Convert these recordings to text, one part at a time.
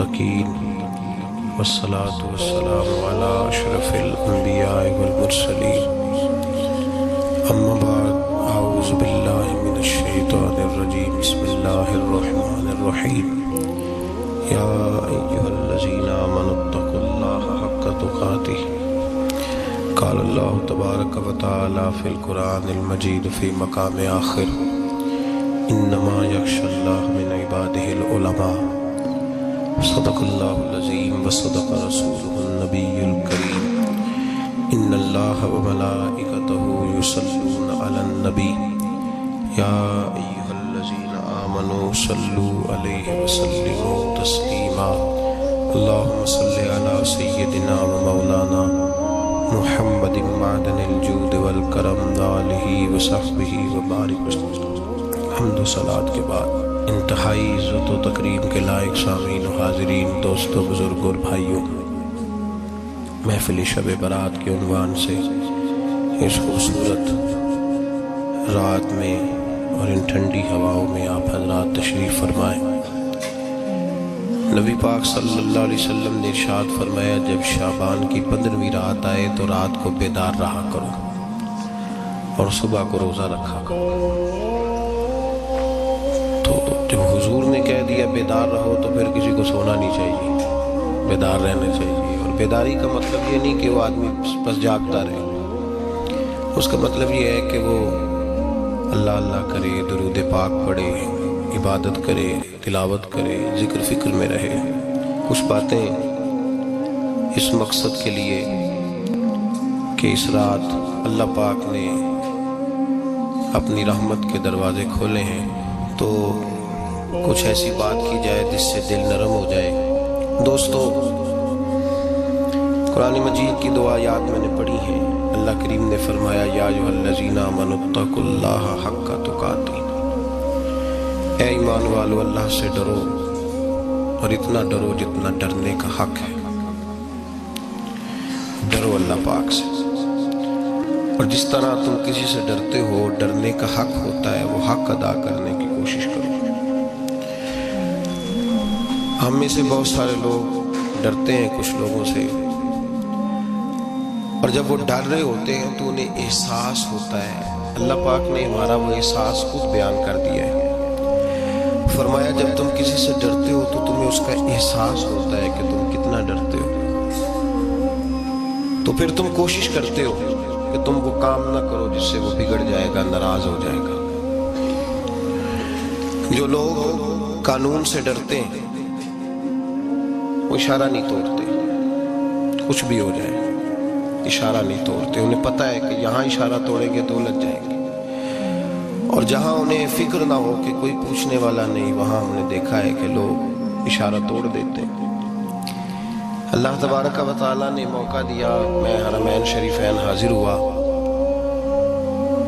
المتقين والصلاة والسلام على أشرف الأنبياء والمرسلين أما بعد أعوذ بالله من الشيطان الرجيم بسم الله الرحمن الرحيم يا أيها الذين آمنوا اتقوا الله حق تقاته قال الله تبارك وتعالى في القرآن المجيد في مقام آخر إنما يخشى الله من عباده العلماء صدق الله العظيم وصدق رسوله النبي الكريم إن الله وملائكته يصلون على النبي يا أيها الذين آمنوا صلوا عليه وسلموا تسليما اللهم صل على سيدنا ومولانا محمد معدن الجود والکرم وآلہ وصحبہ وبارک وسلم۔ حمد و صلات کے بعد انتہائی عزت و تکریم کے لائق سامعین و حاضرین، دوستوں، بزرگوں اور بھائیوں، محفل شب برات کے عنوان سے اس خوبصورت رات میں اور ان ٹھنڈی ہواؤں میں آپ حضرات تشریف فرمائیں۔ نبی پاک صلی اللہ علیہ وسلم نے ارشاد فرمایا، جب شعبان کی 15ویں رات آئے تو رات کو بیدار رہا کرو اور صبح کو روزہ رکھا کرو۔ تو جب حضور نے کہہ دیا بیدار رہو تو پھر کسی کو سونا نہیں چاہیے، بیدار رہنا چاہیے۔ اور بیداری کا مطلب یہ نہیں کہ وہ آدمی بس جاگتا رہے، اس کا مطلب یہ ہے کہ وہ اللہ اللہ کرے، درود پاک پڑھے، عبادت کرے، تلاوت کرے، ذکر فکر میں رہے۔ کچھ باتیں اس مقصد کے لیے کہ اس رات اللہ پاک نے اپنی رحمت کے دروازے کھولے ہیں، تو کچھ ایسی بات کی جائے جس سے دل نرم ہو جائے۔ دوستو، قرآن مجید کی دو آیات میں نے پڑھی ہیں۔ اللہ کریم نے فرمایا، یا ایھا الذین آمنوا اتقوا اللہ حق تقاتہ، اے ایمان والو اللہ سے ڈرو اور اتنا ڈرو جتنا ڈرنے کا حق ہے۔ ڈرو اللہ پاک سے، اور جس طرح تم کسی سے ڈرتے ہو، ڈرنے کا حق ہوتا ہے، وہ حق ادا کرنے کی کوشش کرو۔ ہم میں سے بہت سارے لوگ ڈرتے ہیں کچھ لوگوں سے، اور جب وہ ڈر رہے ہوتے ہیں تو انہیں احساس ہوتا ہے۔ اللہ پاک نے ہمارا وہ احساس خود بیان کر دیا ہے۔ فرمایا، جب تم کسی سے ڈرتے ہو تو تمہیں اس کا احساس ہوتا ہے کہ تم کتنا ڈرتے ہو، تو پھر تم کوشش کرتے ہو کہ تم وہ کام نہ کرو جس سے وہ بگڑ جائے گا، ناراض ہو جائے گا۔ جو لوگ قانون سے ڈرتے ہیں وہ اشارہ نہیں توڑتے، کچھ بھی ہو جائے اشارہ نہیں توڑتے۔ انہیں پتہ ہے کہ یہاں اشارہ توڑیں گے تو الجھ جائیں گے، اور جہاں انہیں فکر نہ ہو کہ کوئی پوچھنے والا نہیں، وہاں ہم نے دیکھا ہے کہ لوگ اشارہ توڑ دیتے ہیں۔ اللہ تبارک و تعالیٰ نے موقع دیا، میں حرمین شریفین حاضر ہوا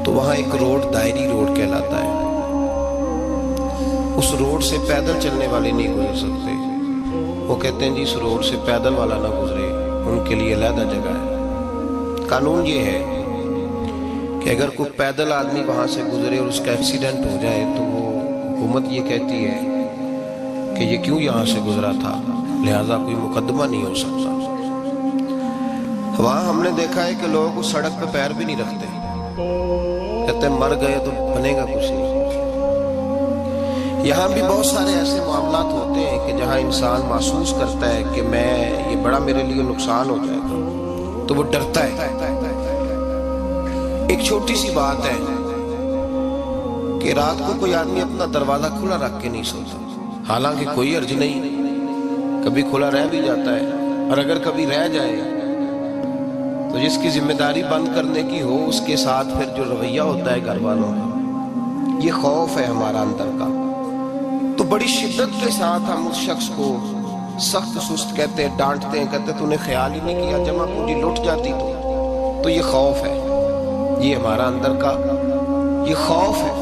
تو وہاں ایک روڈ دائری روڈ کہلاتا ہے۔ اس روڈ سے پیدل چلنے والے نہیں گزر سکتے۔ وہ کہتے ہیں جی اس روڈ سے پیدل والا نہ گزرے، ان کے لیے علیحدہ جگہ ہے۔ قانون یہ ہے کہ اگر کوئی پیدل آدمی وہاں سے گزرے اور اس کا ایکسیڈنٹ ہو جائے تو وہ حکومت یہ کہتی ہے کہ یہ کیوں یہاں سے گزرا تھا، لہٰذا کوئی مقدمہ نہیں ہو سکتا۔ وہاں ہم نے دیکھا ہے کہ لوگ اس سڑک پہ پیر بھی نہیں رکھتے، کہتے ہیں مر گئے تو بنے گا کچھ نہیں۔ یہاں بھی بہت سارے ایسے معاملات ہوتے ہیں کہ جہاں انسان محسوس کرتا ہے کہ یہ بڑا میرے لیے نقصان ہو جائے گا، تو وہ ڈرتا ہے۔ ایک چھوٹی سی بات ہے کہ رات کو کوئی آدمی اپنا دروازہ کھلا رکھ کے نہیں سوتا، حالانکہ کوئی عرض نہیں، کبھی کھلا رہ بھی جاتا ہے، اور اگر کبھی رہ جائے تو جس کی ذمہ داری بند کرنے کی ہو اس کے ساتھ پھر جو رویہ ہوتا ہے گھر والوں کا، یہ خوف ہے ہمارا اندر کا، تو بڑی شدت کے ساتھ ہم اس شخص کو سخت سست کہتے ہیں، ڈانٹتے ہیں، کہتے ہیں تو نے خیال ہی نہیں کیا، جمع پونجی لٹ جاتی تو یہ خوف ہے، یہ ہمارا اندر کا یہ خوف ہے۔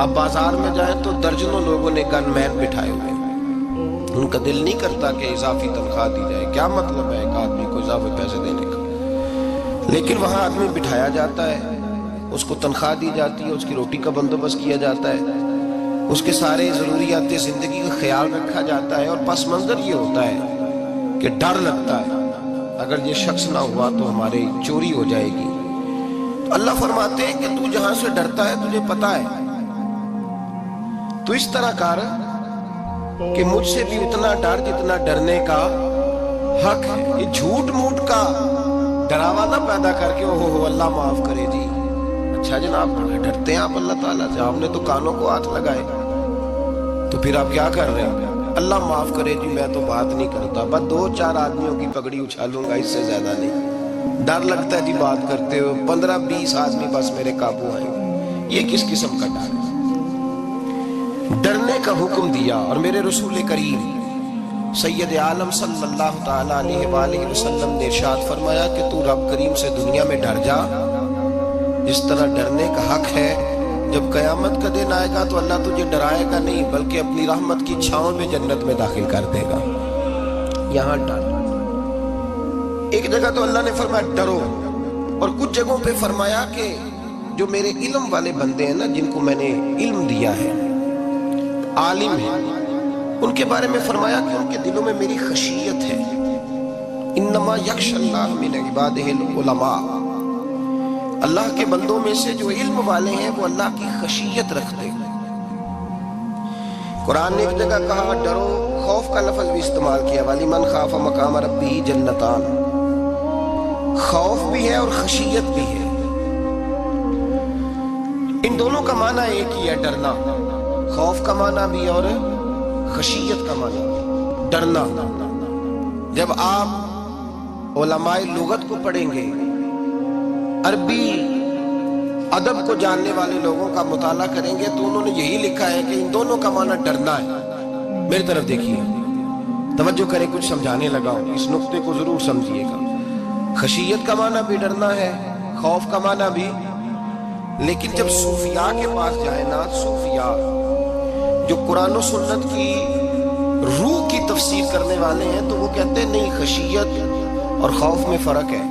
آپ بازار میں جائیں تو درجنوں لوگوں نے گن مین بٹھائے ہوئے ہیں، ان کا دل نہیں کرتا کہ اضافی تنخواہ دی جائے، کیا مطلب ہے ایک آدمی کو اضافی پیسے دینے کا، لیکن وہاں آدمی بٹھایا جاتا ہے، اس کو تنخواہ دی جاتی ہے، اس کی روٹی کا بندوبست کیا جاتا ہے، اس کے سارے ضروریات زندگی کا خیال رکھا جاتا ہے، اور پس منظر یہ ہوتا ہے کہ ڈر لگتا ہے اگر یہ شخص نہ ہوا تو ہماری چوری ہو جائے گی۔ تو اللہ فرماتے ہیں کہ تو جہاں سے ڈرتا ہے تجھے پتا ہے، تو اس طرح کر کہ مجھ سے بھی اتنا ڈر جتنا ڈرنے کا حق ہے۔ یہ جھوٹ موٹ کا ڈراوا نہ پیدا کر کے اوہ اللہ معاف کرے جی، اچھا جناب ڈرتے ہیں آپ اللہ تعالیٰ سے، آپ نے تو کانوں کو ہاتھ لگائے، تو پھر آپ کیا کر رہے ہیں؟ اللہ معاف کرے جی میں تو بات نہیں کرتا، بس 2-4 آدمیوں کی پگڑی اچھالوں گا، اس سے زیادہ نہیں۔ ڈر لگتا ہے جی بات کرتے ہو، 15-20 آدمی بس میرے قابو آئیں، یہ کس قسم کا ڈر ہے؟ ڈرنے کا حکم دیا، اور میرے رسول کریم سید عالم صلی اللہ تعالیٰ علیہ وآلہ وسلم نے ارشاد فرمایا کہ تو رب کریم سے دنیا میں ڈر جا جس طرح ڈرنے کا حق ہے۔ جب قیامت کا دن آئے گا تو اللہ تجھے ڈرائے گا نہیں بلکہ اپنی رحمت کی چھاؤں میں جنت میں داخل کر دے گا۔ یہاں ڈر، ایک جگہ تو اللہ نے فرمایا ڈرو، اور کچھ جگہوں پہ فرمایا کہ جو میرے علم والے بندے ہیں نا، جن کو میں نے علم دیا ہے، عالم ہیں، ان کے بارے میں فرمایا کہ ان کے دلوں میں میری خشیت ہے۔ انما یخشی اللہ من عبادہ العلماء، اللہ کے بندوں میں سے جو علم والے ہیں وہ اللہ کی خشیت رکھتے ہیں۔ قرآن نے ایک جگہ کہا ڈرو، خوف کا لفظ بھی استعمال کیا، وَلِمَنْ خَافَ مَقَامَ رَبِّهِ جَنَّتَانِ، خوف بھی ہے اور خشیت بھی ہے۔ ان دونوں کا معنی ایک ہی ہے، ڈرنا، خوف کا معنی بھی اور خشیت کا معنی بھی، ڈرنا۔ جب آپ علماء لغت کو پڑھیں گے، عربی ادب کو جاننے والے لوگوں کا مطالعہ کریں گے تو انہوں نے یہی لکھا ہے کہ ان دونوں کا معنی ڈرنا ہے۔ میری طرف دیکھیے، توجہ کریں، کچھ سمجھانے لگا ہوں، اس نقطے کو ضرور سمجھیے گا۔ خشیت کا معنی بھی ڈرنا ہے، خوف کا معنی بھی، لیکن جب صوفیاء کے پاس جائیں نا، صوفیاء جو قرآن و سنت کی روح کی تفسیر کرنے والے ہیں، تو وہ کہتے ہیں نہیں، خشیت اور خوف میں فرق ہے،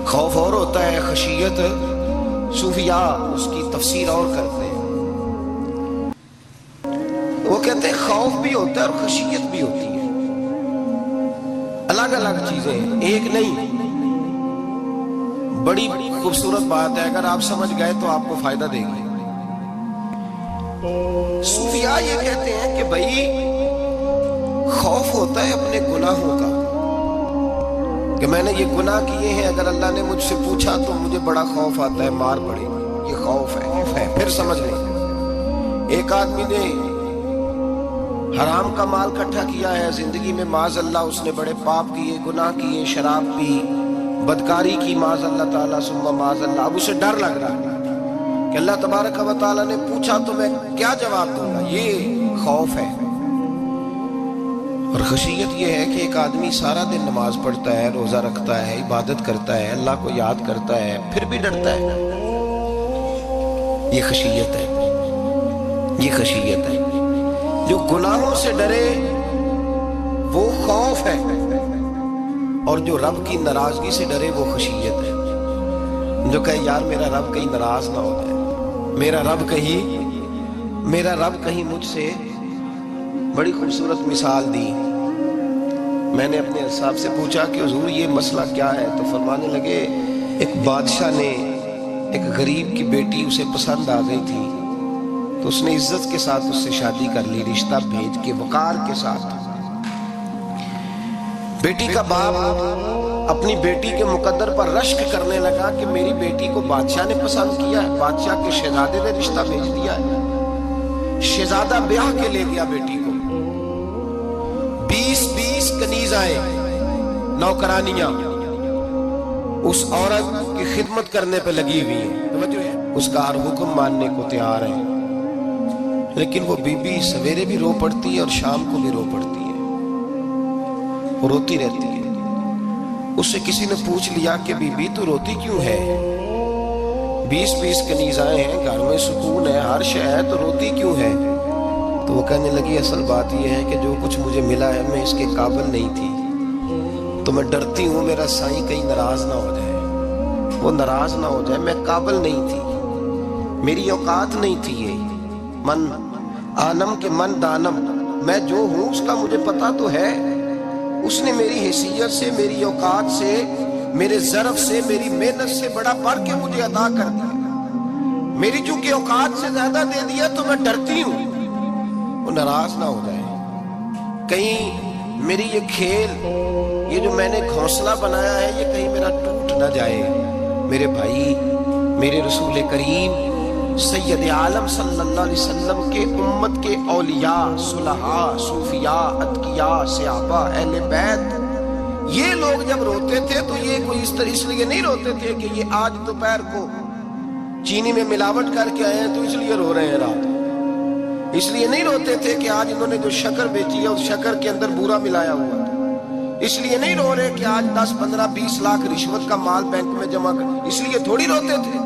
خوف اور ہوتا ہے، خشیت صوفیاء اس کی تفسیر اور کرتے ہیں۔ وہ کہتے ہیں خوف بھی ہوتا ہے اور خشیت بھی ہوتی ہے، الگ الگ چیزیں، ایک نہیں۔ بڑی خوبصورت بات ہے، اگر آپ سمجھ گئے تو آپ کو فائدہ دے گی۔ صوفیاء یہ کہتے ہیں کہ بھائی خوف ہوتا ہے اپنے گناہوں کا، کہ میں نے یہ گناہ کیے ہیں، اگر اللہ نے مجھ سے پوچھا تو مجھے بڑا خوف آتا ہے، مار پڑے گی، یہ خوف ہے۔ پھر سمجھ لیں، ایک آدمی نے حرام کا مال اکٹھا کیا ہے زندگی میں، معاذ اللہ اس نے بڑے پاپ کیے، گناہ کیے، شراب پی، بدکاری کی، معاذ اللہ تعالیٰ ثم معاذ اللہ۔ اب اسے ڈر لگ رہا ہے کہ اللہ تبارک و تعالیٰ نے پوچھا تو میں کیا جواب دوں گا، یہ خوف ہے۔ اور خشیت یہ ہے کہ ایک آدمی سارا دن نماز پڑھتا ہے، روزہ رکھتا ہے، عبادت کرتا ہے، اللہ کو یاد کرتا ہے، پھر بھی ڈرتا ہے، یہ خشیت ہے، یہ خشیت ہے۔ جو گناہوں سے ڈرے وہ خوف ہے، اور جو رب کی ناراضگی سے ڈرے وہ خشیت ہے۔ جو کہے یار میرا رب کہیں ناراض نہ ہو جائے، میرا رب کہیں مجھ سے، بڑی خوبصورت مثال دی۔ میں نے اپنے صاحب سے پوچھا کہ حضور یہ مسئلہ کیا ہے، تو فرمانے لگے ایک بادشاہ نے ایک غریب کی بیٹی اسے پسند آ گئی تھی، تو اس نے عزت کے ساتھ اس سے شادی کر لی، رشتہ بھیج کے وقار کے ساتھ۔ بیٹی کا باپ اپنی بیٹی کے مقدر پر رشک کرنے لگا کہ میری بیٹی کو بادشاہ نے پسند کیا ہے، بادشاہ کے شہزادے نے رشتہ بھیج دیا ہے۔ شہزادہ بیاہ کے لے گیا بیٹی کو، 20 کنیزائیں، نوکرانیاں اس عورت کی خدمت کرنے پہ لگی ہوئی ہیں، اس کا ہر حکم ماننے کو تیار ہے، لیکن وہ بی بی سویرے بھی رو پڑتی ہے اور شام کو بھی رو پڑتی ہے، وہ روتی رہتی ہے۔ اس سے کسی نے پوچھ لیا کہ بی بی تو روتی کیوں ہے، 20 کنیزائیں ہیں، گھر میں سکون ہے، ہر شے ہے، تو روتی کیوں ہے؟ تو وہ کہنے لگی اصل بات یہ ہے کہ جو کچھ مجھے ملا ہے میں اس کے قابل نہیں تھی، تو میں ڈرتی ہوں میرا سائیں کہیں ناراض نہ ہو جائے، وہ ناراض نہ ہو جائے، میں قابل نہیں تھی، میری اوقات نہیں تھی، من آنم کے من دانم، میں جو ہوں اس کا مجھے پتا تو ہے. اس نے میری حیثیت سے، میری اوقات سے، میرے ظرف سے، میری محنت سے بڑا بڑھ کے مجھے عطا کر دیا. میری چونکہ اوقات سے زیادہ دے دیا تو میں ڈرتی ہوں وہ ناراض نہ ہو جائے، کہیں میری یہ کھیل، یہ جو میں نے گھونسلہ بنایا ہے، یہ کہیں میرا ٹوٹ نہ جائے. میرے بھائی، میرے رسول کریم سید عالم صلی اللہ علیہ وسلم کے امت کے اولیاء، صلحاء، صوفیاء، اتقیاء، صحابہ، اہل بیت، یہ لوگ جب روتے تھے تو یہ کوئی اس لیے نہیں روتے تھے کہ یہ آج دوپہر کو چینی میں ملاوٹ کر کے آئے ہیں تو اس لیے رو رہے ہیں رات. اس لیے نہیں روتے تھے کہ آج انہوں نے جو شکر بیچی ہے اس شکر کے اندر بورا ملایا ہوا تھا. اس لیے نہیں رو رہے کہ آج 10 15 20 لاکھ رشوت کا مال بینک میں جمع کر، اس لیے تھوڑی روتے تھے.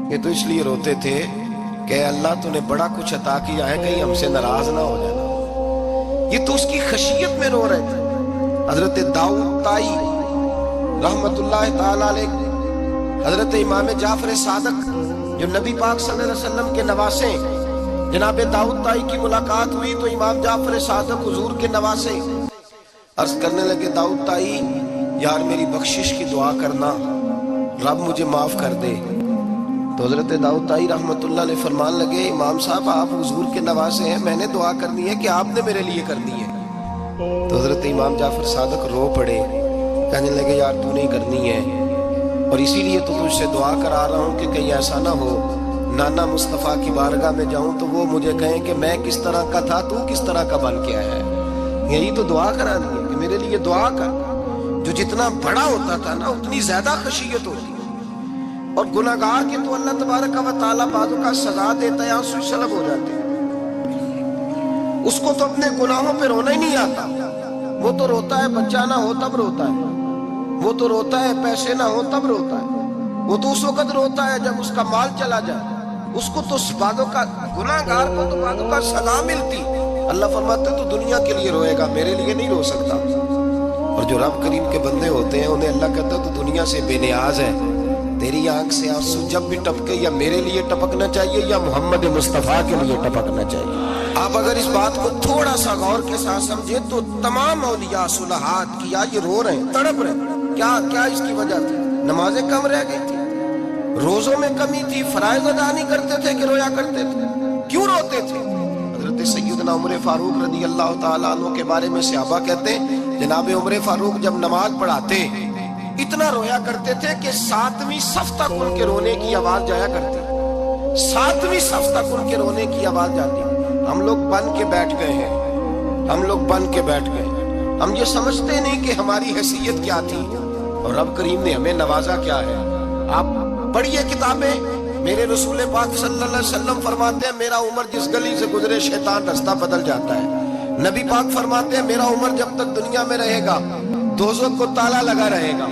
یہ تو اس لیے روتے تھے کہ اللہ تو نے بڑا کچھ عطا کیا ہے، کہیں ہم سے ناراض نہ ہو جانا. یہ تو اس کی خشیت میں رو رہے تھے. حضرت داؤد طائی رحمت اللہ تعالی علیہ، حضرت امام جعفر صادق جو نبی پاک صلی اللہ علیہ وسلم کے نواسے، جناب داؤد طائی کی ملاقات ہوئی تو امام جعفر صادق حضور کے نواسے عرض کرنے لگے، داؤد طائی یار میری بخشش کی دعا کرنا، رب مجھے معاف کر دے. تو حضرت داؤد طائی رحمت اللہ علیہ فرمان لگے، امام صاحب آپ حضور کے نواسے ہیں، میں نے دعا کرنی ہے کہ آپ نے میرے لیے کرنی ہے. تو حضرت امام جعفر صادق رو پڑے، کہنے لگے یار تو نہیں کرنی ہے، اور اسی لیے تو تجھ سے دعا کرا رہا ہوں کہ کہیں ایسا نہ ہو نانا مصطفیٰ کی بارگاہ میں جاؤں تو وہ مجھے کہیں کہ میں کس طرح کا تھا تو کس طرح کا بن کے آیا ہے. یہی تو دعا کرانی ہے کہ میرے لیے دعا کر. جو جتنا بڑا ہوتا تھا نا اتنی زیادہ خشیت ہوتی. اور گناہگار کے تو اللہ تبارک و تعالیٰ بعضوں کا سزا دیتا ہے، آنسو سلب ہو جاتے ہیں. اس کو تو اپنے گناہوں پہ رونا ہی نہیں آتا. وہ تو روتا ہے بچہ نہ ہو تب روتا ہے، وہ تو روتا ہے پیسے نہ ہو تب روتا ہے، وہ تو اس وقت روتا ہے جب اس کا مال چلا جائے. اس کو تو بعضوں کا، گناہگار کو تو بعضوں کا سزا ملتی. اللہ فرماتے تو دنیا کے لیے روئے گا، میرے لیے نہیں رو سکتا. اور جو رب کریم کے بندے ہوتے ہیں انہیں اللہ کہتا ہے تو دنیا سے بے نیاز ہے، تیری آنکھ سے آنسو جب بھی ٹپکے یا میرے لیے ٹپکنا چاہیے یا محمد مصطفیٰ کے لیے ٹپکنا چاہیے. آپ اگر اس بات کو تھوڑا سا غور کے ساتھ سمجھے تو تمام اولیاء صلحات کیا یہ رو رہے ہیں، تڑپ رہے ہیں. کیا اس کی وجہ تھی؟ نمازیں کم رہ گئی تھی، روزوں میں کمی تھی، فرائض ادا نہیں کرتے تھے کہ رویا کرتے تھے. کیوں روتے تھے؟ حضرت سیدنا عمر فاروق رضی اللہ تعالیٰ عنہ کے بارے میں صحابہ کہتے ہیں جناب عمر فاروق جب نماز پڑھاتے اتنا رویا کرتے تھے کہ 7ویں صف تک ان کے رونے کی آواز جایا کرتی. 7ویں صف تک ان کے رونے کی آواز جاتی. ہم لوگ بن کے بیٹھ گئے ہیں، ہم لوگ بن کے بیٹھ گئے. ہم یہ سمجھتے نہیں کہ ہماری حیثیت کیا تھی اور رب کریم نے ہمیں نوازا کیا ہے. آپ پڑھیے کتابیں. میرے رسول پاک صلی اللہ علیہ وسلم فرماتے ہیں میرا عمر جس گلی سے گزرے شیطان رستہ بدل جاتا ہے. نبی پاک فرماتے ہیں میرا عمر جب تک دنیا میں رہے گا دوزخ کو تالا لگا رہے گا.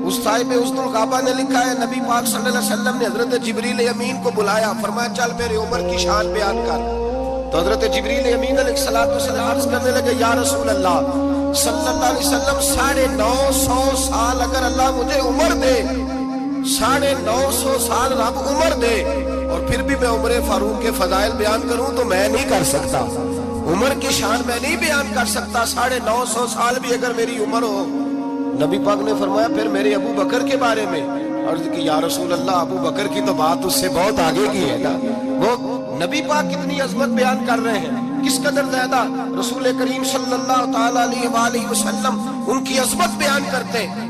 اس صاحب حسن الغابہ نے لکھا ہے نبی پاک صلی اللہ علیہ وسلم نے حضرت جبریل امین کو بلایا، فرمایا چل میرے عمر کی شان بیان کر. تو حضرت جبریل امین علیہ السلام عرض کرنے لگے یا رسول اللہ صلی اللہ علیہ وسلم 950 سال اگر اللہ مجھے عمر دے، 950 سال رب عمر دے اور پھر بھی میں عمر فاروق کے فضائل بیان کروں تو میں نہیں کر سکتا. عمر کی شان میں نہیں بیان کر سکتا. 950 سال بھی اگر میری عمر ہو. نبی پاک نے فرمایا پھر میرے ابو بکر کے بارے میں عرض کی یا رسول اللہ ابو بکر کی تو بات اس سے بہت آگے کی ہے نا. وہ نبی پاک کتنی عظمت بیان کر رہے ہیں، کس قدر زیادہ رسول کریم صلی اللہ تعالی علیہ وآلہ وسلم ان کی عظمت بیان کرتے ہیں.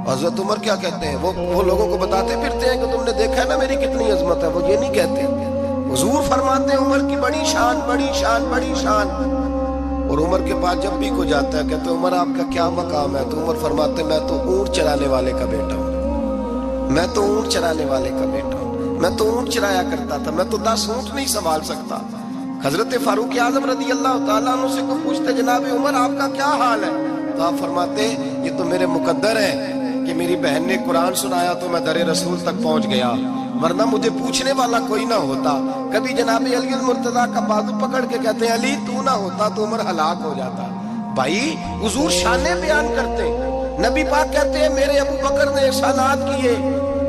حضرت عمر کیا کہتے ہیں؟ وہ لوگوں کو بتاتے پھرتے ہیں کہ تم نے دیکھا ہے نا میری کتنی عظمت ہے. وہ یہ نہیں کہتے. حضور فرماتے ہیں عمر کی بڑی شان، بڑی شان، بڑی شان. اور عمر کے پاس جب بھی کوئی جاتا ہے کہتے ہیں عمر آپ کا کیا مقام ہے؟ تو عمر فرماتے ہیں میں تو اونٹ چرانے والے کا بیٹا ہوں، میں تو اونٹ چرانے والے کا بیٹا ہوں، میں تو اونٹ چرایا کرتا تھا، میں تو 10 اونٹ نہیں سنبھال سکتا. حضرت فاروق اعظم رضی اللہ تعالیٰ عنہ سے کو پوچھتے جناب عمر آپ کا کیا حال ہے؟ تو آپ فرماتے ہیں یہ تو میرے مقدر ہے کہ میری بہن نے قرآن سنایا تو میں در رسول تک پہنچ گیا، ورنہ مجھے پوچھنے والا کوئی نہ ہوتا. کبھی جناب علی المرتضیٰ کا بازو پکڑ کے کہتے ہیں علی تو نہ ہوتا تو عمر ہلاک ہو جاتا. بھائی حضور شانیں بیان کرتے. نبی پاک کہتے ہیں میرے ابو بکر نے احسانات کیے،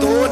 2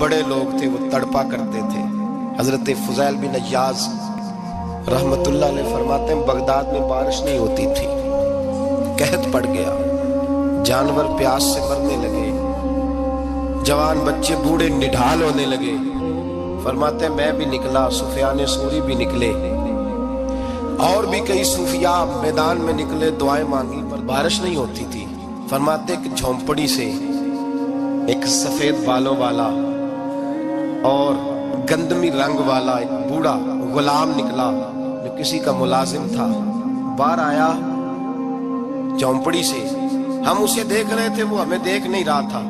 بڑے لوگ تھے وہ تڑپا کرتے تھے. حضرت فضیل بن عیاض رحمت اللہ علیہ فرماتے ہیں بغداد میں بارش نہیں ہوتی تھی, قحط پڑ گیا, جانور پیاس سے مرنے لگے, جوان بچے بوڑھے نڈھال ہونے لگے. فرماتے ہیں میں بھی نکلا, سفیان ثوری بھی نکلے, اور بھی کئی صوفیاء میدان میں نکلے, دعائیں مانگی پر بارش نہیں ہوتی تھی. فرماتے ایک جھونپڑی سے ایک سفید بالوں والا اور گندمی رنگ والا ایک بوڑھا غلام نکلا جو کسی کا ملازم تھا. باہر آیا جھونپڑی سے, ہم اسے دیکھ رہے تھے, وہ ہمیں دیکھ نہیں رہا تھا.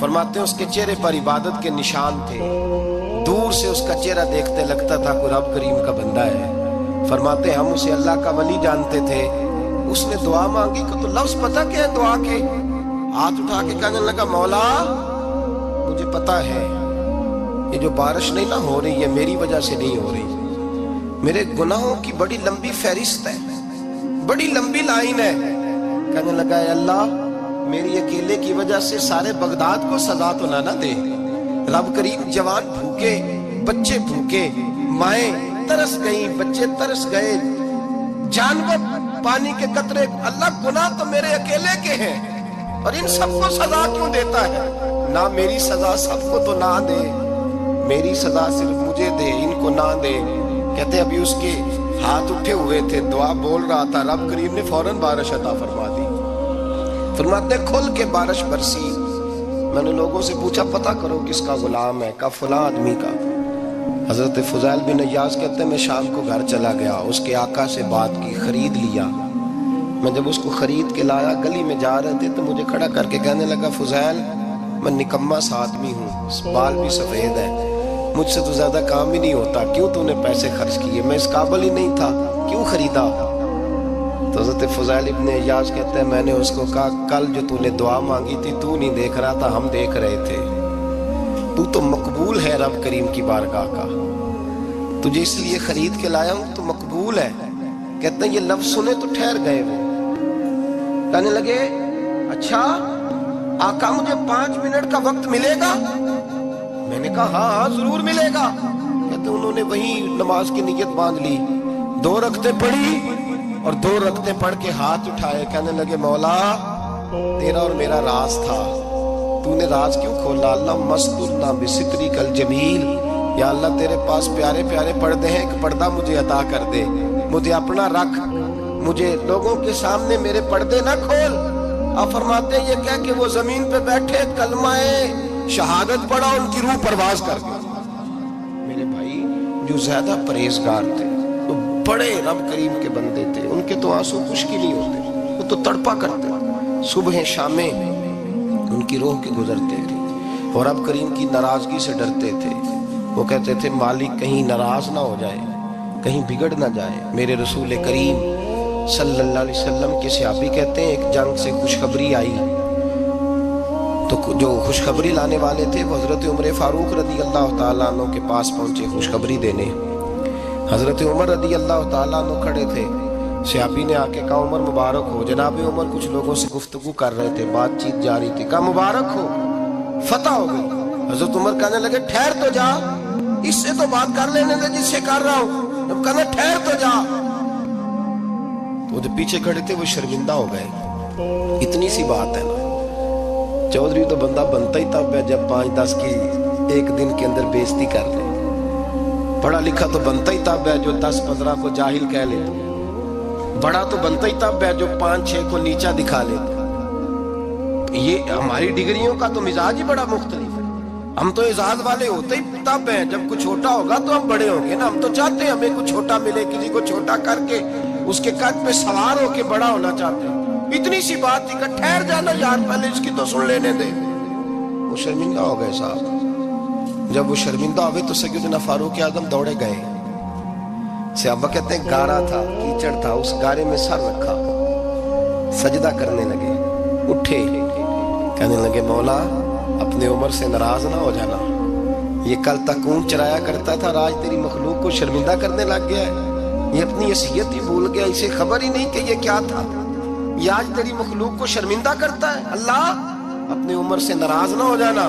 فرماتے ہیں اس کے چہرے پر عبادت کے نشان تھے, دور سے اس کا چہرہ دیکھتے لگتا تھا کوئی رب کریم کا بندہ ہے. فرماتے ہیں ہم اسے اللہ کا ولی جانتے تھے. اس نے دعا مانگی کہ تو لفظ پتہ کیا ہے دعا کے, ہاتھ اٹھا کے کہنے لگا مولا مجھے پتا ہے یہ جو بارش نہیں نہ ہو رہی ہے میری وجہ سے نہیں ہو رہی, میرے گناہوں کی بڑی لمبی فہرست ہے, بڑی لمبی لائن ہے. کہنے لگا اے اللہ میری اکیلے کی وجہ سے سارے بغداد کو سزا تو نہ دے. رب کریم جوان بھوکے, بچے بھوکے, مائیں ترس گئیں, بچے ترس گئے, جانور پانی کے قطرے, اللہ گناہ تو میرے اکیلے کے ہیں اور ان سب کو سزا کیوں دیتا ہے؟ نہ میری سزا سب کو تو نہ دے, میری سزا صرف مجھے دے, ان کو نہ دے. کہتے ابھی اس کے ہاتھ اٹھے ہوئے تھے, دعا بول رہا تھا, رب کریم نے فوراً بارش عطا فرما دی. فرماتے کھل کے بارش برسی. میں نے لوگوں سے پوچھا پتہ کرو کس کا غلام ہے, کہا فلاں آدمی کا. حضرت فضیل بن عیاض کہتے ہیں میں شام کو گھر چلا گیا, اس کے آقا سے بات کی, خرید لیا. میں جب اس کو خرید کے لایا گلی میں جا رہے تھے تو مجھے کھڑا کر کے کہنے لگا فضیل میں نکما سا آدمی ہوں, بال بھی سفید ہے, مجھ سے تو زیادہ کام ہی نہیں ہوتا, کیوں تو نے پیسے خرچ کیے, میں اس قابل ہی نہیں تھا, کیوں خریدا؟ تو حضرت فضیل ابن عیاض کہتے ہیں میں نے اس کو کہا کل جو تو نے دعا مانگی تھی تو نہیں دیکھ رہا تھا, ہم دیکھ رہے تھے, تو تو مقبول ہے رب کریم کی بارگاہ کا, تجھے اس لیے خرید کے لایا ہوں, تو مقبول ہے. کہتے ہیں یہ لفظ سنے تو ٹھہر گئے. وہ کہنے لگے اچھا آقا مجھے 5 منٹ کا وقت ملے گا؟ میں نے کہا ہاں ضرور ملے گا. کہتے انہوں نے وہیں نماز کی نیت باندھ لی, 2 رکعتیں پڑھی اور 2 رکعتیں پڑھ کے ہاتھ اٹھائے. کہنے لگے مولا تیرا اور میرا راز تھا, تو نے راز کیوں کھولا؟ اللہ مسترنا بستری کل جمیل, یا اللہ تیرے پاس پیارے پیارے پردے ہیں, ایک پردہ مجھے عطا کر دے, مجھے اپنا رکھ, مجھے لوگوں کے سامنے میرے پردے نہ کھول. آپ فرماتے ہیں یہ کہہ کہ وہ زمین پہ بیٹھے کلمہ شہادت پڑھا, ان کی روح پرواز کر گئی. میرے بھائی جو زیادہ پرہیزگار تھے, تو بڑے رب کریم کے بندے تھے, ان کے تو آنسو خشکی نہیں ہوتے, وہ تو تڑپا کرتے, صبح شامیں ان کی روح کے گزرتے تھے اور رب کریم کی ناراضگی سے ڈرتے تھے. وہ کہتے تھے مالک کہیں ناراض نہ ہو جائے, کہیں بگڑ نہ جائے. میرے رسول کریم صلی اللہ علیہ وسلم کے صحابی کہتے ہیں ایک جنگ سے خوشخبری آئی, تو جو خوشخبری لانے والے تھے وہ حضرت عمر فاروق رضی اللہ تعالیٰ عنہ کے پاس پہنچے خوشخبری دینے. حضرت عمر رضی اللہ تعالیٰ عنہ کھڑے تھے, صحابی نے آ کے کہا عمر مبارک ہو. جناب عمر کچھ لوگوں سے گفتگو کر رہے تھے, بات چیت جاری تھی, کہا مبارک ہو فتح ہو گئی. حضرت عمر کہنے لگے ٹھہر تو جا, اس سے تو بات کر لینے دے جس سے کر رہا ہوں. جب کہنا ٹھہر تو جا, تو جو پیچھے کھڑے تھے وہ شرمندہ ہو گئے. اتنی سی بات ہے نا, چودھری تو بندہ بنتا ہی تب ہے جب 5-10 کی ایک دن کے اندر بےزتی کر لے, پڑھا لکھا تو بنتا ہی تب ہے جو 10-15 کو جاہل کہہ لے, بڑا تو بنتا ہی تب ہے جو 5-6 کو نیچا دکھا لے. یہ ہماری ڈگریوں کا تو مزاج ہی بڑا مختلف ہے. ہم تو اعزاز والے ہوتے ہی تب ہیں جب کچھ چھوٹا ہوگا تو ہم بڑے ہوں گے نا. ہم تو چاہتے ہیں ہمیں کچھ چھوٹا ملے, کسی کو چھوٹا کر کے اس کے قد پہ سوار ہو کے بڑا ہونا چاہتے ہیں. اتنی سی بات تھی کہ ٹھہر جانا یار, پہلے اس کی تو سن لینے دے. وہ شرمندہ ہو گئے صاحب. جب وہ شرمندہ ہوئے تو سیدنا فاروق اعظم دوڑے گئے. صحابہ کہتے ہیں گارا تھا, کیچڑ تھا, اس گارے میں سر رکھا, سجدہ کرنے لگے, اٹھے, کہنے لگے مولا اپنے عمر سے ناراض نہ ہو جانا, یہ کل تک اونٹ چرایا کرتا تھا, آج تیری مخلوق کو شرمندہ کرنے لگ گیا ہے. یہ اپنی حیثیت ہی بھول گیا, اسے خبر ہی نہیں کہ یہ کیا تھا, یہ آج تیری مخلوق کو شرمندہ کرتا ہے. اللہ اپنے عمر سے ناراض نہ ہو جانا.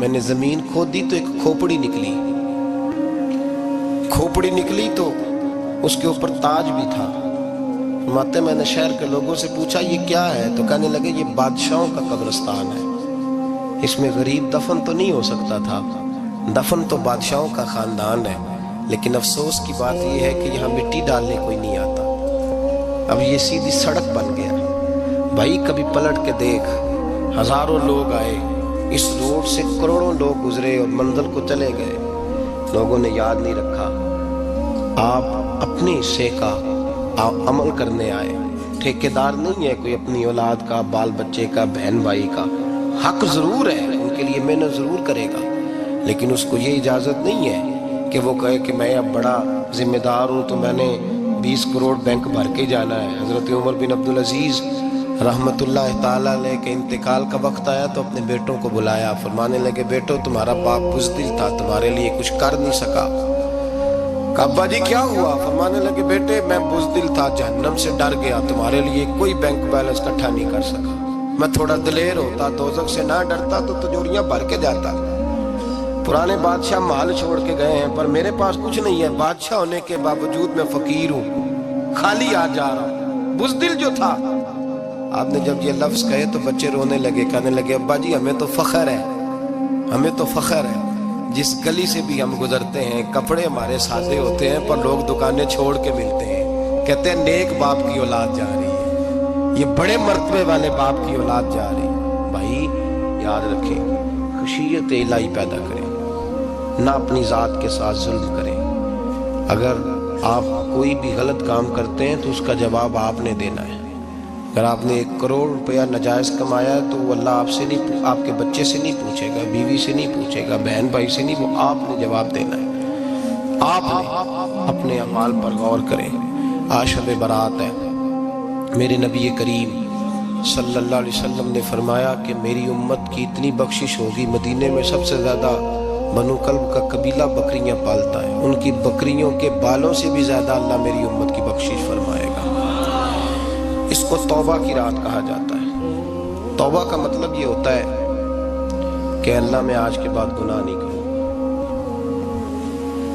میں نے زمین کھودی تو ایک کھوپڑی نکلی، کھوپڑی نکلی تو اس کے اوپر تاج بھی تھا۔ فرماتے میں نے شہر کے لوگوں سے پوچھا یہ کیا ہے؟ تو کہنے لگے یہ بادشاہوں کا قبرستان ہے، اس میں غریب دفن تو نہیں ہو سکتا تھا، دفن تو بادشاہوں کا خاندان ہے، لیکن افسوس کی بات یہ ہے کہ یہاں مٹی ڈالنے کوئی نہیں آتا۔ اب یہ سیدھی سڑک بن گیا۔ بھائی کبھی پلٹ کے دیکھ، ہزاروں لوگ آئے، اس روڈ سے کروڑوں لوگ گزرے اور منزل کو چلے گئے، لوگوں نے یاد نہیں رکھا۔ آپ اپنے حصے کا عمل کرنے آئے، ٹھیکیدار نہیں ہے کوئی اپنی اولاد کا، بال بچے کا، بہن بھائی کا۔ حق ضرور ہے، ان کے لیے محنت ضرور کرے گا، لیکن اس کو یہ اجازت نہیں ہے کہ وہ کہے کہ میں اب بڑا ذمہ دار ہوں تو میں نے 20 کروڑ بینک بھر کے جانا ہے۔ حضرت عمر بن عبدالعزیز رحمت اللہ تعالیٰ علیہ کے انتقال کا وقت آیا تو اپنے بیٹوں کو بلایا، فرمانے لگے بیٹو تمہارا باپ بزدل تھا، تمہارے لیے کچھ کر نہیں سکا۔ کہا ابا جی کیا ہوا؟ فرمانے لگے بیٹے میں بزدل تھا، جہنم سے ڈر گیا، تمہارے لیے کوئی بینک بیلنس اکٹھا نہیں کر سکا۔ میں تھوڑا دلیر ہوتا، دوزخ سے نہ ڈرتا تو تجوریاں بھر کے جاتا۔ پرانے بادشاہ محل چھوڑ کے گئے ہیں پر میرے پاس کچھ نہیں ہے، بادشاہ ہونے کے باوجود میں فقیر ہوں، خالی آ جا رہا ہوں، بزدل جو تھا۔ آپ نے جب یہ لفظ کہے تو بچے رونے لگے، کہنے لگے ابا جی ہمیں تو فخر ہے، ہمیں تو فخر ہے، جس گلی سے بھی ہم گزرتے ہیں کپڑے ہمارے سادے ہوتے ہیں پر لوگ دکانیں چھوڑ کے ملتے ہیں، کہتے ہیں نیک باپ کی اولاد جا رہی ہے، یہ بڑے مرتبے والے باپ کی اولاد جا رہی ہے۔ بھائی یاد رکھیں، خشیت الہی پیدا کریں، نہ اپنی ذات کے ساتھ ظلم کریں۔ اگر آپ کوئی بھی غلط کام کرتے ہیں تو اس کا جواب آپ نے دینا ہے۔ اگر آپ نے 1 کروڑ روپیہ ناجائز کمایا ہے تو وہ اللہ آپ سے نہیں، آپ کے بچے سے نہیں پوچھے گا، بیوی سے نہیں پوچھے گا، بہن بھائی سے نہیں، وہ آپ نے جواب دینا ہے۔ آپ نے اپنے اعمال پر غور کریں۔ آج شب برات ہے، میرے نبی کریم صلی اللہ علیہ وسلم نے فرمایا کہ میری امت کی اتنی بخشش ہوگی، مدینے میں سب سے زیادہ بنو کلب کا قبیلہ بکریاں پالتا ہے، ان کی بکریوں کے بالوں سے بھی زیادہ اللہ میری امت کی بخشش فرمائے گا۔ اس کو توبہ کی رات کہا جاتا ہے۔ توبہ کا مطلب یہ ہوتا ہے کہ اللہ میں آج کے بعد گناہ نہیں کروں۔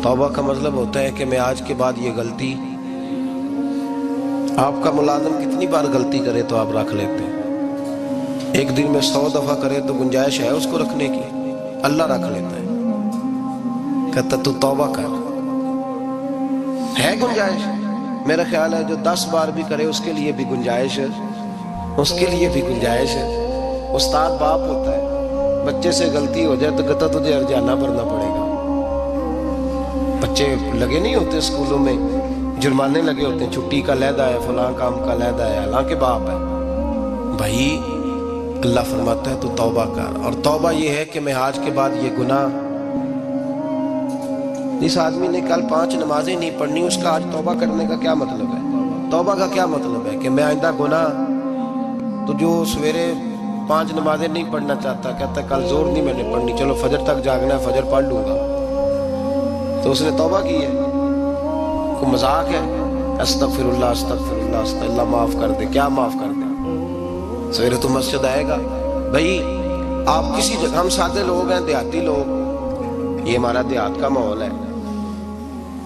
توبہ کا مطلب ہوتا ہے کہ میں آج کے بعد یہ غلطی، آپ کا ملازم کتنی بار غلطی کرے تو آپ رکھ لیتے ہیں، ایک دن میں 100 دفعہ کرے تو گنجائش ہے اس کو رکھنے کی، اللہ رکھ لیتا ہے، کہتا تو توبہ کر، ہے گنجائش؟ میرا خیال ہے جو 10 بار بھی کرے اس کے لیے بھی گنجائش ہے، اس کے لیے بھی گنجائش ہے۔ استاد باپ ہوتا ہے، بچے سے غلطی ہو جائے تو کہتا تجھے ارجانہ بھرنا پڑے گا۔ بچے لگے نہیں ہوتے اسکولوں میں، جرمانے لگے ہوتے ہیں، چھٹی کا لیدا ہے، فلاں کام کا لیدا ہے، حالانکہ باپ ہے۔ بھائی اللہ فرماتا ہے تو توبہ کر، اور توبہ یہ ہے کہ میں آج کے بعد یہ گناہ، جس آدمی نے کل 5 نمازیں نہیں پڑھنی اس کا آج توبہ کرنے کا کیا مطلب ہے؟ توبہ کا کیا مطلب ہے کہ میں آئندہ گناہ، تو جو سویرے 5 نمازیں نہیں پڑھنا چاہتا کہتا ہے کل زور نہیں میں نے پڑھنی، چلو فجر تک جاگنا ہے، فجر پڑھ لوں گا، تو اس نے توبہ کی ہے؟ کوئی مذاق ہے؟ استغفر اللہ استغفر اللہ استغفر اللہ، معاف کر دے، کیا معاف کر دے؟ سویرے تو مسجد آئے گا۔ بھائی آپ کسی جگہ، ہم سادے لوگ ہیں، دیہاتی لوگ، یہ ہمارا دیہات کا ماحول ہے،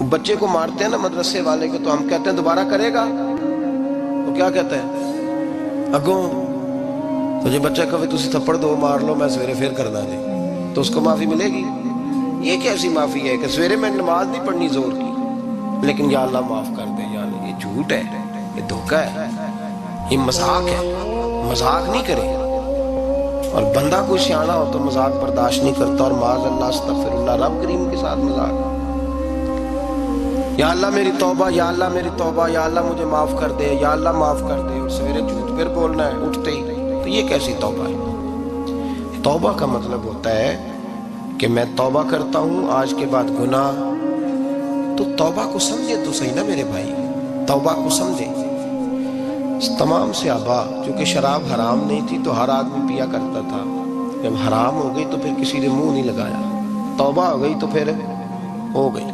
بچے کو مارتے ہیں نا مدرسے والے کو تو ہم کہتے ہیں دوبارہ کرے گا، تو کیا کہتے ہیں اگوں تو جی بچہ کبھی تسی تھپڑ دو مار لو میں سویرے پھر کرنا جی، تو اس کو معافی ملے گی؟ یہ کیسی معافی ہے کہ سویرے میں نماز نہیں پڑھنی زور کی لیکن یا اللہ معاف کر دے؟ یعنی یہ جھوٹ ہے، یہ دھوکہ ہے، یہ مذاق ہے، مذاق نہیں کرے۔ اور بندہ کوئی سیانا ہو تو مذاق برداشت نہیں کرتا، اور معاذ اللہ استغفر اللہ، رب کریم کے ساتھ مذاق۔ یا اللہ میری توبہ، یا اللہ میری توبہ، یا اللہ مجھے معاف کر دے، یا اللہ معاف کر دے، اور سویرے جھوٹ پھر بولنا ہے اٹھتے ہی، تو یہ کیسی توبہ ہے؟ توبہ کا مطلب ہوتا ہے کہ میں توبہ کرتا ہوں آج کے بعد گناہ، تو توبہ کو سمجھے تو صحیح نا میرے بھائی، توبہ کو سمجھے۔ تمام صحابہ، چونکہ شراب حرام نہیں تھی تو ہر آدمی پیا کرتا تھا، جب حرام ہو گئی تو پھر کسی نے منہ نہیں لگایا، توبہ ہو گئی تو پھر ہو گئی،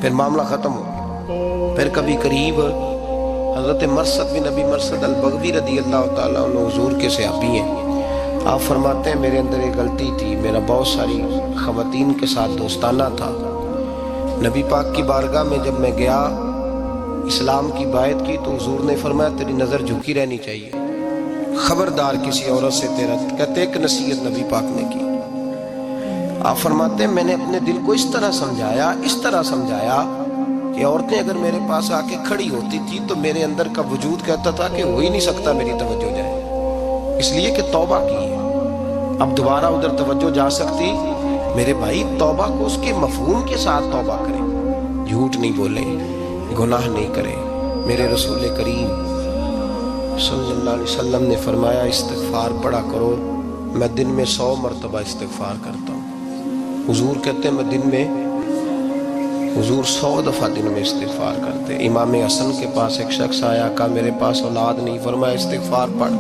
پھر معاملہ ختم ہو گیا۔ پھر کبھی قریب حضرت مرثد بن نبی مرثد البغوی رضی اللہ تعالیٰ عنہ، حضور کے صحابی ہیں، آپ فرماتے ہیں میرے اندر ایک غلطی تھی، میرا بہت ساری خواتین کے ساتھ دوستانہ تھا۔ نبی پاک کی بارگاہ میں جب میں گیا، اسلام کی بائعت کی، تو حضور نے فرمایا تیری نظر جھکی رہنی چاہیے، خبردار کسی عورت سے تیرا، کہتے ایک نصیحت نبی پاک نے کی۔ آپ فرماتے ہیں میں نے اپنے دل کو اس طرح سمجھایا کہ عورتیں اگر میرے پاس آ کے کھڑی ہوتی تھی تو میرے اندر کا وجود کہتا تھا کہ ہو ہی نہیں سکتا میری توجہ جائے، اس لیے کہ توبہ کی ہے، اب دوبارہ ادھر توجہ جا سکتی۔ میرے بھائی توبہ کو اس کے مفہوم کے ساتھ توبہ کریں، جھوٹ نہیں بولیں، گناہ نہیں کریں۔ میرے رسول کریم صلی اللہ علیہ وسلم نے فرمایا استغفار پڑھا کرو، میں دن میں 100 مرتبہ استغفار کرتا ہوں۔ حضور کہتے ہیں میں دن میں، حضور 100 دفعہ دن میں استغفار کرتے۔ امام حسن کے پاس ایک شخص آیا، کہا میرے پاس اولاد نہیں، فرمایا استغفار پڑھ۔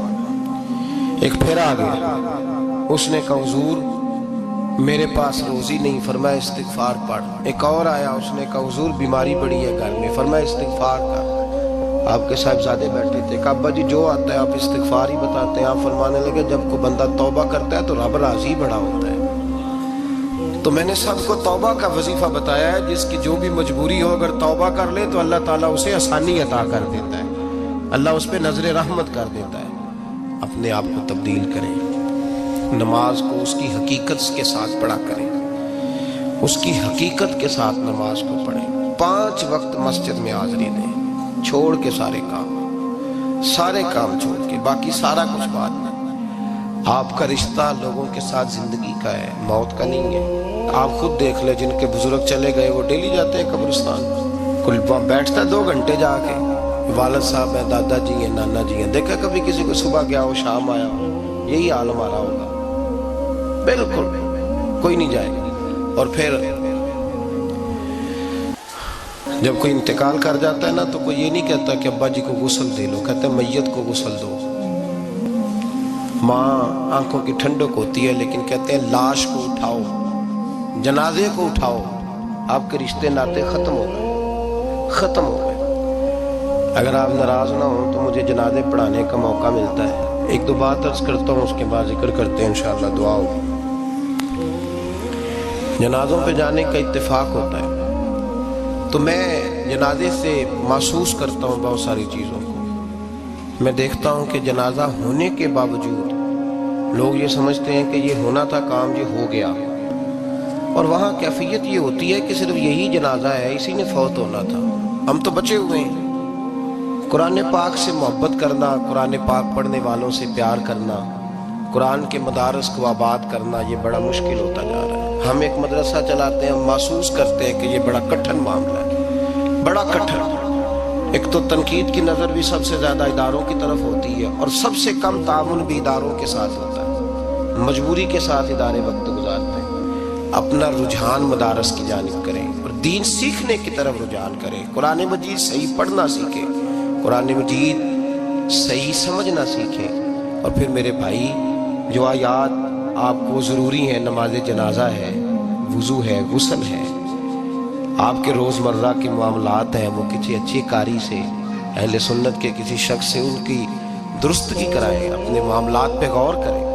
ایک پھر آ گیا، اس نے کہا حضور میرے پاس روزی نہیں، فرمایا استغفار پڑھ۔ ایک اور آیا، اس نے کہا حضور بیماری بڑی ہے گھر میں، فرمایا استغفار کر۔ آپ کے صاحبزادے بیٹھے تھے، کہا ابا جی جو آتا ہے آپ استغفار ہی بتاتے ہیں۔ آپ فرمانے لگے جب کوئی بندہ توبہ کرتا ہے تو رب راضی بڑا ہوتا ہے۔ تو میں نے سب کو توبہ کا وظیفہ بتایا ہے، جس کی جو بھی مجبوری ہو اگر توبہ کر لے تو اللہ تعالیٰ اسے آسانی عطا کر دیتا ہے، اللہ اس پہ نظر رحمت کر دیتا ہے۔ اپنے آپ کو تبدیل کریں، نماز کو اس کی حقیقت کے ساتھ پڑھا کریں، اس کی حقیقت کے ساتھ نماز کو پڑھیں۔ 5 وقت مسجد میں حاضری دیں، چھوڑ کے سارے کام چھوڑ کے، باقی سارا کچھ بعد میں۔ آپ کا رشتہ لوگوں کے ساتھ زندگی کا ہے، موت کا نہیں ہے۔ آپ خود دیکھ لیں جن کے بزرگ چلے گئے وہ ڈیلی جاتے ہیں قبرستان، کوئی بیٹھتا ہے 2 گھنٹے جا کے، والد صاحب ہیں، دادا جی ہیں، نانا جی ہیں، دیکھا کبھی کسی کو صبح گیا ہو شام آیا ہو؟ یہی حال ہمارا ہوگا، بالکل کوئی نہیں جائے گا۔ اور پھر جب کوئی انتقال کر جاتا ہے نا تو کوئی یہ نہیں کہتا کہ ابا جی کو غسل دے لو، کہتے ہیں میت کو غسل دو۔ ماں آنکھوں کی ٹھنڈک ہوتی ہے لیکن کہتے ہیں لاش کو اٹھاؤ، جنازے کو اٹھاؤ۔ آپ کے رشتے ناطے ختم ہو گئے۔ اگر آپ ناراض نہ ہوں تو مجھے جنازے پڑھانے کا موقع ملتا ہے، 1-2 بات عرض کرتا ہوں، اس کے بعد ذکر کرتے ہیں انشاءاللہ، دعا ہوگی۔ جنازوں پہ جانے کا اتفاق ہوتا ہے تو میں جنازے سے محسوس کرتا ہوں بہت ساری چیزوں کو۔ میں دیکھتا ہوں کہ جنازہ ہونے کے باوجود لوگ یہ سمجھتے ہیں کہ یہ ہونا تھا کام، یہ ہو گیا، اور وہاں کیفیت یہ ہوتی ہے کہ صرف یہی جنازہ ہے، اسی نے فوت ہونا تھا، ہم تو بچے ہوئے ہیں۔ قرآن پاک سے محبت کرنا، قرآن پاک پڑھنے والوں سے پیار کرنا، قرآن کے مدارس کو آباد کرنا، یہ بڑا مشکل ہوتا جا رہا ہے۔ ہم ایک مدرسہ چلاتے ہیں، ہم محسوس کرتے ہیں کہ یہ بڑا کٹھن معاملہ ہے، بڑا کٹھن۔ ایک تو تنقید کی نظر بھی سب سے زیادہ اداروں کی طرف ہوتی ہے، اور سب سے کم تعاون بھی اداروں کے ساتھ ہوتا ہے، مجبوری کے ساتھ ادارے وقت گزارتے ہیں۔ اپنا رجحان مدارس کی جانب کریں اور دین سیکھنے کی طرف رجحان کریں، قرآن مجید صحیح پڑھنا سیکھیں، قرآن مجید صحیح سمجھنا سیکھیں۔ اور پھر میرے بھائی جو آیات آپ کو ضروری ہیں، نماز جنازہ ہے، وضو ہے، غسل ہے، آپ کے روزمرہ کے معاملات ہیں، وہ کسی اچھی قاری سے، اہل سنت کے کسی شخص سے ان کی درستگی کرائیں، اپنے معاملات پہ غور کریں،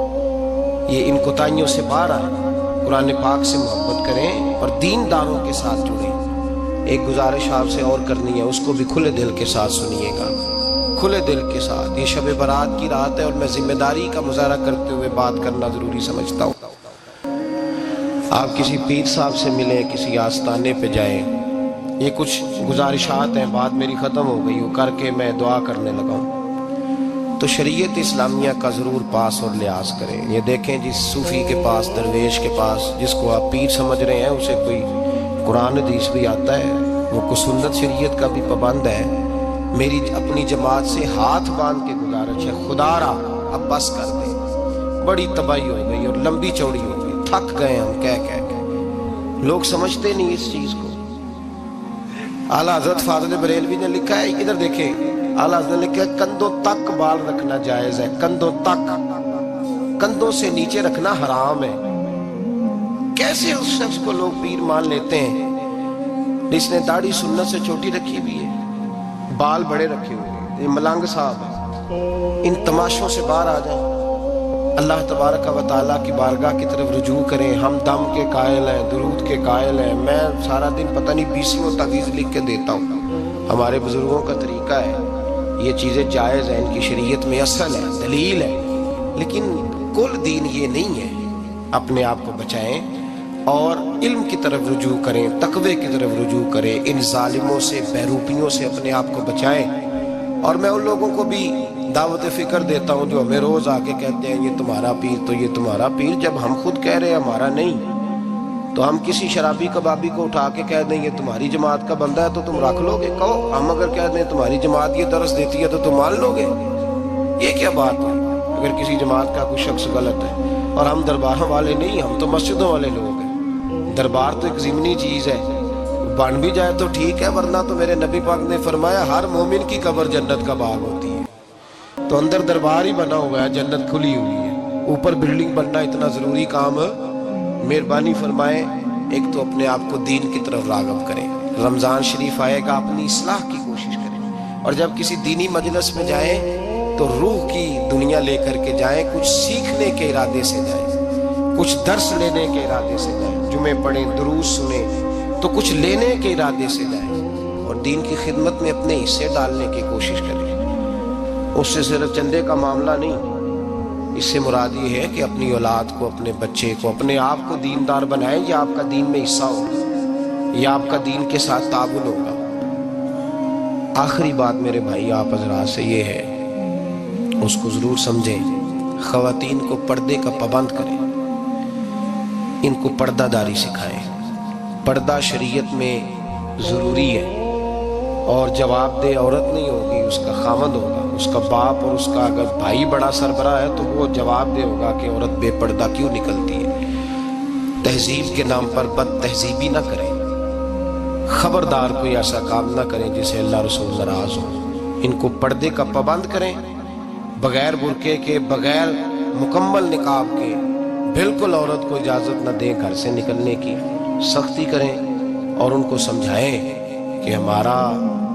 یہ ان کوتاہیوں سے باہر آئیں، قرآن پاک سے محبت کریں اور دینداروں کے ساتھ جڑیں۔ ایک گزارش آپ سے اور کرنی ہے، اس کو بھی کھلے دل کے ساتھ سنیے گا، کھلے دل کے ساتھ۔ یہ شب برات کی رات ہے اور میں ذمہ داری کا مظاہرہ کرتے ہوئے بات کرنا ضروری سمجھتا ہوں۔ آپ کسی پیر صاحب سے ملیں، کسی آستانے پہ جائیں، یہ کچھ گزارشات ہیں، بات میری ختم ہو گئی، وہ کر کے میں دعا کرنے لگا ہوں، تو شریعت اسلامیہ کا ضرور پاس اور لحاظ کریں۔ یہ دیکھیں جس صوفی کے پاس، درویش کے پاس، جس کو آپ پیر سمجھ رہے ہیں، اسے کوئی قرآن حدیث بھی آتا ہے، وہ کوئی سنت شریعت کا بھی پابند ہے۔ میری اپنی جماعت سے ہاتھ باندھ کے گزارش ہے، خدا را اب بس کر دیں، بڑی تباہی ہو گئی اور لمبی چوڑی ہو گئی، تھک گئے ہم کہہ کے۔ لوگ سمجھتے نہیں اس چیز کو۔ اعلیٰ حضرت فاضل بریلوی نے لکھا ہے، ادھر دیکھیں، اعلیٰ حضرت نے لکھا ہے کندھوں تک بال رکھنا جائز ہے، کندھوں تک، کندھوں سے نیچے رکھنا حرام ہے۔ کیسے اس شخص کو لوگ پیر مان لیتے ہیں جس نے داڑھی سنت سے چھوٹی رکھی ہوئی ہے، بال بڑے رکھے ہوئے ہیں؟ یہ ملنگ صاحب ہیں، ان تماشوں سے باہر آ جائیں۔ اللہ تبارک و تعالیٰ کی بارگاہ کی طرف رجوع کریں. ہم دم کے قائل ہیں, درود کے قائل ہیں. میں سارا دن پتہ نہیں 20 تعویذ لکھ کے دیتا ہوں. ہمارے بزرگوں کا طریقہ ہے, یہ چیزیں جائز ہیں, ان کی شریعت میں اصل ہے, دلیل ہے, لیکن کل دین یہ نہیں ہے. اپنے آپ کو بچائیں اور علم کی طرف رجوع کریں, تقوی کی طرف رجوع کریں. ان ظالموں سے, بہروپیوں سے اپنے آپ کو بچائیں. اور میں ان لوگوں کو بھی دعوت فکر دیتا ہوں جو ہمیں روز آ کے کہتے ہیں یہ تمہارا پیر تو یہ تمہارا پیر, جب ہم خود کہہ رہے ہیں ہمارا نہیں, تو ہم کسی شرابی کبابی کو اٹھا کے کہہ دیں یہ تمہاری جماعت کا بندہ ہے تو تم رکھ لو گے؟ کہو. ہم اگر کہہ دیں تمہاری جماعت یہ درس دیتی ہے تو تم مان لو گے؟ یہ کیا بات ہے؟ اگر کسی جماعت کا کوئی شخص غلط ہے, اور ہم درباروں والے نہیں, ہم تو مسجدوں والے لوگ ہیں. دربار تو ایک ضمنی چیز ہے, بن بھی جائے تو ٹھیک ہے, ورنہ تو میرے نبی پاک نے فرمایا ہر مومن کی قبر جنت کا باغ ہوتی ہے. تو اندر دربار ہی بنا ہوا ہے, جنت کھلی ہوئی ہے. اوپر بلڈنگ بننا اتنا ضروری کام ہے؟ مہربانی فرمائیں ایک تو اپنے آپ کو دین کی طرف راغب کریں. رمضان شریف آئے گا, اپنی اصلاح کی کوشش کریں, اور جب کسی دینی مجلس میں جائیں تو روح کی دنیا لے کر کے جائیں. کچھ سیکھنے کے ارادے سے جائیں, کچھ درس لینے کے ارادے سے جائیں. جمعے پڑھیں, دروس سنیں, تو کچھ لینے کے ارادے سے جائیں, اور دین کی خدمت میں اپنے حصے ڈالنے کی کوشش کریں. اس سے صرف چندے کا معاملہ نہیں, اس سے مراد یہ ہے کہ اپنی اولاد کو, اپنے بچے کو, اپنے آپ کو دیندار بنائیں. یہ آپ کا دین میں حصہ ہوگا, یہ آپ کا دین کے ساتھ تعاون ہوگا. آخری بات میرے بھائی آپ حضرات سے یہ ہے, اس کو ضرور سمجھیں. خواتین کو پردے کا پابند کریں, ان کو پردہ داری سکھائیں. پردہ شریعت میں ضروری ہے, اور جواب دہ عورت نہیں ہوگی, اس کا خاوند ہوگا, اس کا باپ. اور اس کا اگر بھائی بڑا سربراہ ہے تو وہ جواب دہ ہوگا کہ عورت بے پردہ کیوں نکلتی ہے. تہذیب کے نام پر بد تہذیبی نہ کریں. خبردار کوئی ایسا کام نہ کریں جس سے اللہ رسول ناراض ہو. ان کو پردے کا پابند کریں, بغیر برقعے کے, بغیر مکمل نقاب کے. بالکل عورت کو اجازت نہ دیں گھر سے نکلنے کی, سختی کریں. اور ان کو سمجھائیں کہ ہمارا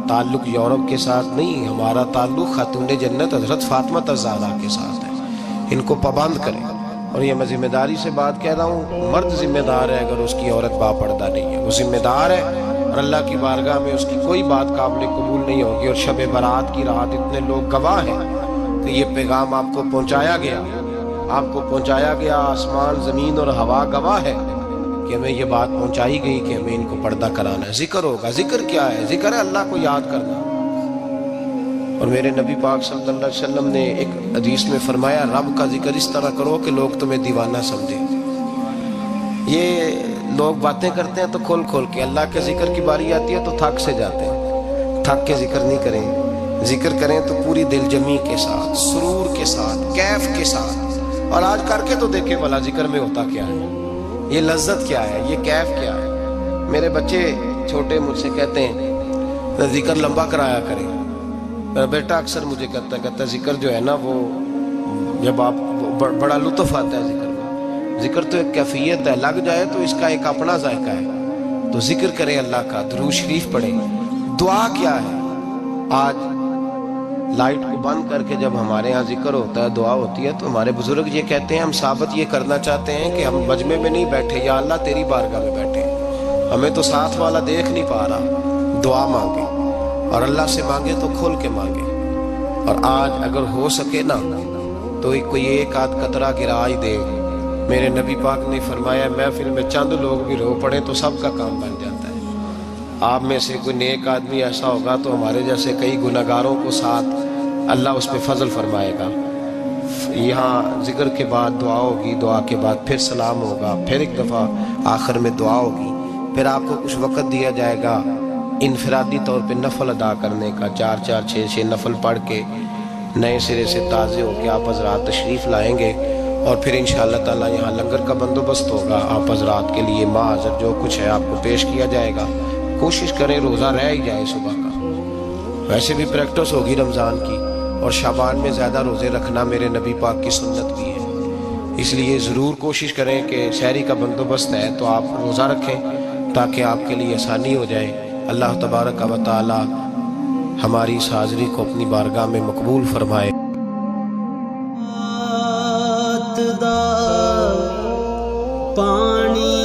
تعلق یورپ کے ساتھ نہیں, ہمارا تعلق خاتون جنت حضرت فاطمہ الزہرا کے ساتھ ہے. ان کو پابند کریں. اور یہ میں ذمہ داری سے بات کہہ رہا ہوں, مرد ذمہ دار ہے اگر اس کی عورت با پردہ نہیں ہے, وہ ذمہ دار ہے, اور اللہ کی بارگاہ میں اس کی کوئی بات قابل قبول نہیں ہوگی. اور شب برات کی رات اتنے لوگ گواہ ہیں کہ یہ پیغام آپ کو پہنچایا گیا, آپ کو پہنچایا گیا. آسمان, زمین اور ہوا گواہ ہے کہ ہمیں یہ بات پہنچائی گئی کہ ہمیں ان کو پردہ کرانا ہے. ذکر ہوگا. ذکر کیا ہے؟ ذکر ہے اللہ کو یاد کرنا. اور میرے نبی پاک صلی اللہ علیہ وسلم نے ایک حدیث میں فرمایا رب کا ذکر اس طرح کرو کہ لوگ تمہیں دیوانہ سمجھیں. یہ لوگ باتیں کرتے ہیں تو کھول کھول کے, اللہ کے ذکر کی باری آتی ہے تو تھک سے جاتے ہیں. تھک کے ذکر نہیں کریں, ذکر کریں تو پوری دل جمی کے ساتھ, سرور کے ساتھ, کیف کے ساتھ. اور آج کر کے تو دیکھیں بھلا ذکر میں ہوتا کیا ہے, یہ لذت کیا ہے, یہ کیف کیا ہے. میرے بچے چھوٹے مجھ سے کہتے ہیں ذکر لمبا کرایا کریں. میرا بیٹا اکثر مجھے کہتا ہے ذکر جو ہے نا وہ جب آپ بڑا لطف آتا ہے ذکر میں. ذکر تو ایک کیفیت ہے, لگ جائے تو اس کا ایک اپنا ذائقہ ہے. تو ذکر کریں اللہ کا, درود شریف پڑھیں. دعا کیا ہے؟ آج لائٹ کو بند کر کے جب ہمارے ہاں ذکر ہوتا ہے, دعا ہوتی ہے, تو ہمارے بزرگ یہ کہتے ہیں ہم ثابت یہ کرنا چاہتے ہیں کہ ہم مجمع میں نہیں بیٹھے, یا اللہ تیری بارگاہ میں بیٹھے, ہمیں تو ساتھ والا دیکھ نہیں پا رہا. دعا مانگے, اور اللہ سے مانگے تو کھول کے مانگے. اور آج اگر ہو سکے نا تو کوئی ایک آدھ قطرہ گرا ہی دے. میرے نبی پاک نے فرمایا محفل میں چند لوگ بھی رو پڑے تو سب کا کام بن جاتا ہے. آپ میں سے کوئی نیک آدمی ایسا ہوگا تو ہمارے جیسے کئی گناہگاروں کو ساتھ اللہ اس پہ فضل فرمائے گا. یہاں ذکر کے بعد دعا ہوگی, دعا کے بعد پھر سلام ہوگا, پھر ایک دفعہ آخر میں دعا ہوگی. پھر آپ کو کچھ وقت دیا جائے گا انفرادی طور پہ نفل ادا کرنے کا. 4 6 نفل پڑھ کے نئے سرے سے تازے ہو کے آپ حضرات تشریف لائیں گے. اور پھر انشاءاللہ تعالیٰ یہاں لنگر کا بندوبست ہوگا. آپ حضرات کے لیے ماں حضرت جو کچھ ہے آپ کو پیش کیا جائے گا. کوشش کریں روزہ رہ ہی جائے صبح کا. ویسے بھی پریکٹس ہوگی رمضان کی, اور شعبان میں زیادہ روزے رکھنا میرے نبی پاک کی سنت بھی ہے. اس لیے ضرور کوشش کریں کہ سحری کا بندوبست ہے تو آپ روزہ رکھیں تاکہ آپ کے لیے آسانی ہو جائے. اللہ تبارک و تعالی ہماری اس حاضری کو اپنی بارگاہ میں مقبول فرمائے. دا پانی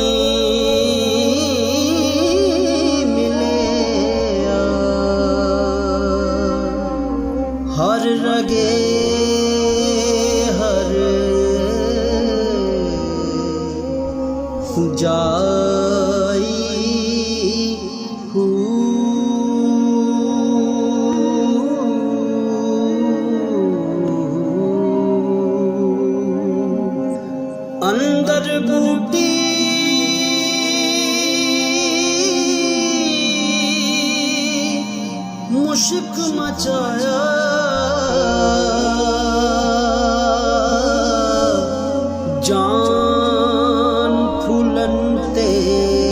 ملیا، ہر رگے ہر جائی اندر بوٹی مشک مچایا، جان پھولن تے